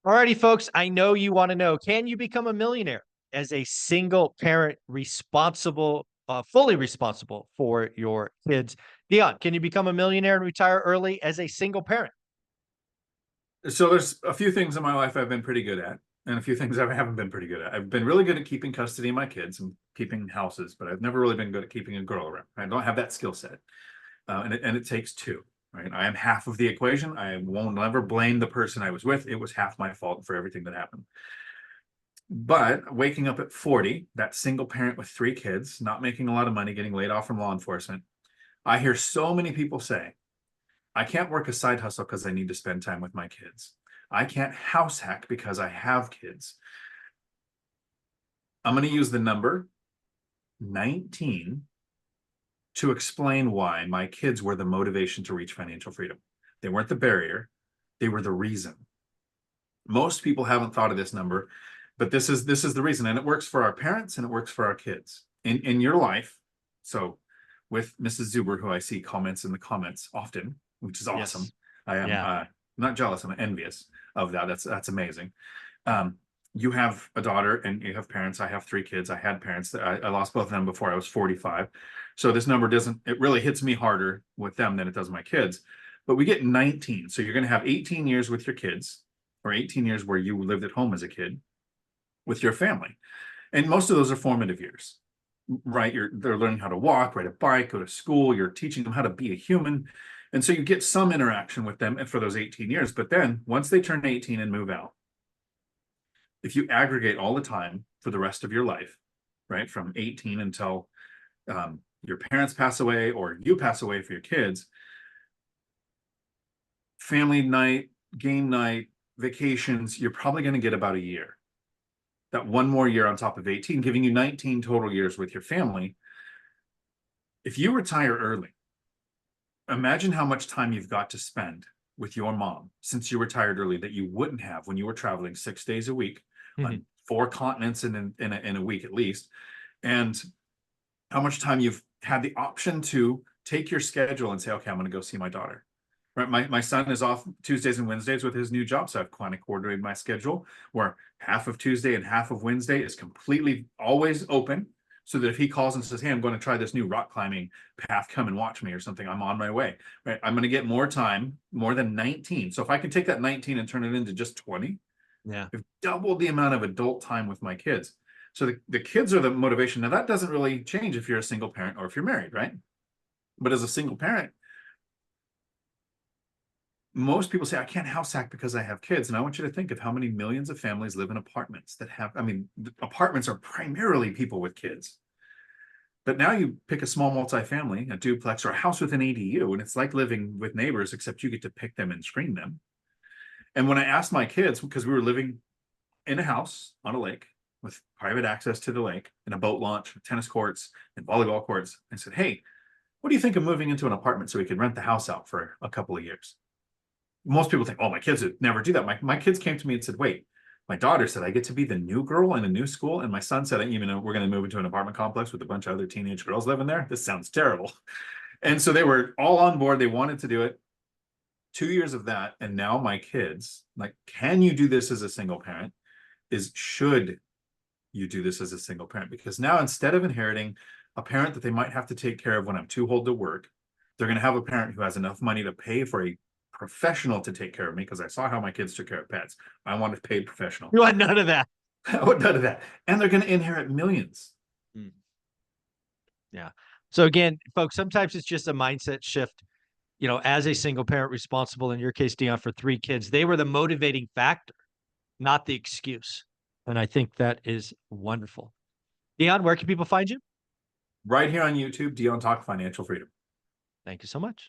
Alrighty, folks. I know you want to know, can you become a millionaire as a single parent fully responsible for your kids? Dion, can you become a millionaire and retire early as a single parent? So there's a few things in my life I've been pretty good at, and a few things I haven't been pretty good at. I've been really good at keeping custody of my kids and keeping houses, but I've never really been good at keeping a girl around. I don't have that skill set, and it takes two. Right? I am half of the equation. I won't ever blame the person I was with. It was half my fault for everything that happened. But waking up at 40, that single parent with three kids, not making a lot of money, getting laid off from law enforcement, I hear so many people say, I can't work a side hustle because I need to spend time with my kids. I can't house hack because I have kids. I'm going to use the number 19 to explain why my kids were the motivation to reach financial freedom. They weren't the barrier, they were the reason. Most people haven't thought of this number, but this is the reason, and it works for our parents and it works for our kids. In your life, so with Mrs. Zuber, who I see comments in the comments often, which is awesome. Yes. I am Yeah. not jealous, I'm envious of that. That's amazing. You have a daughter and you have parents. I have three kids. I had parents that I lost both of them before I was 45. So this number it really hits me harder with them than it does my kids. But we get 19. So you're going to have 18 years with your kids, or 18 years where you lived at home as a kid with your family. And most of those are formative years, right? They're learning how to walk, ride a bike, go to school. You're teaching them how to be a human. And so you get some interaction with them for those 18 years. But then once they turn 18 and move out, if you aggregate all the time for the rest of your life, right, from 18 until your parents pass away or you pass away for your kids, family night, game night, vacations, you're probably going to get about a year. That one more year on top of 18, giving you 19 total years with your family. If you retire early, imagine how much time you've got to spend with your mom since you retired early that you wouldn't have when you were traveling 6 days a week on 4 continents in a week at least, and how much time you've had the option to take your schedule and say, okay, I'm going to go see my daughter. Right, my son is off Tuesdays and Wednesdays with his new job, so I've kind of coordinated my schedule where half of Tuesday and half of Wednesday is completely always open, so that if he calls and says, hey, I'm going to try this new rock climbing path, come and watch me or something, I'm on my way. Right, I'm going to get more time, more than 19. So if I can take that 19 and turn it into just 20, Yeah. I've doubled the amount of adult time with my kids. So the kids are the motivation. Now that doesn't really change if you're a single parent or if you're married, right? But as a single parent, most people say, I can't house hack because I have kids. And I want you to think of how many millions of families live in apartments that have, apartments are primarily people with kids. But now you pick a small multifamily, a duplex, or a house with an ADU, and it's like living with neighbors, except you get to pick them and screen them. And when I asked my kids, because we were living in a house on a lake with private access to the lake and a boat launch, tennis courts, and volleyball courts, I said, hey, what do you think of moving into an apartment so we could rent the house out for a couple of years? Most people think, oh, my kids would never do that. My kids came to me and said, wait, my daughter said I get to be the new girl in a new school. And my son said, even though we're going to move into an apartment complex with a bunch of other teenage girls living there, this sounds terrible. And so they were all on board. They wanted to do it. 2 years of that. And now my kids, like, can you do this as a single parent? Should you do this as a single parent? Because now instead of inheriting a parent that they might have to take care of when I'm too old to work, they're going to have a parent who has enough money to pay for a professional to take care of me, because I saw how my kids took care of pets. I want a paid professional. You want none of that. I want none of that. And they're going to inherit millions. Yeah. So again, folks, sometimes it's just a mindset shift. As a single parent responsible, in your case, Dion, for 3 kids, they were the motivating factor, not the excuse. And I think that is wonderful. Dion, where can people find you? Right here on YouTube, Dion Talk Financial Freedom. Thank you so much.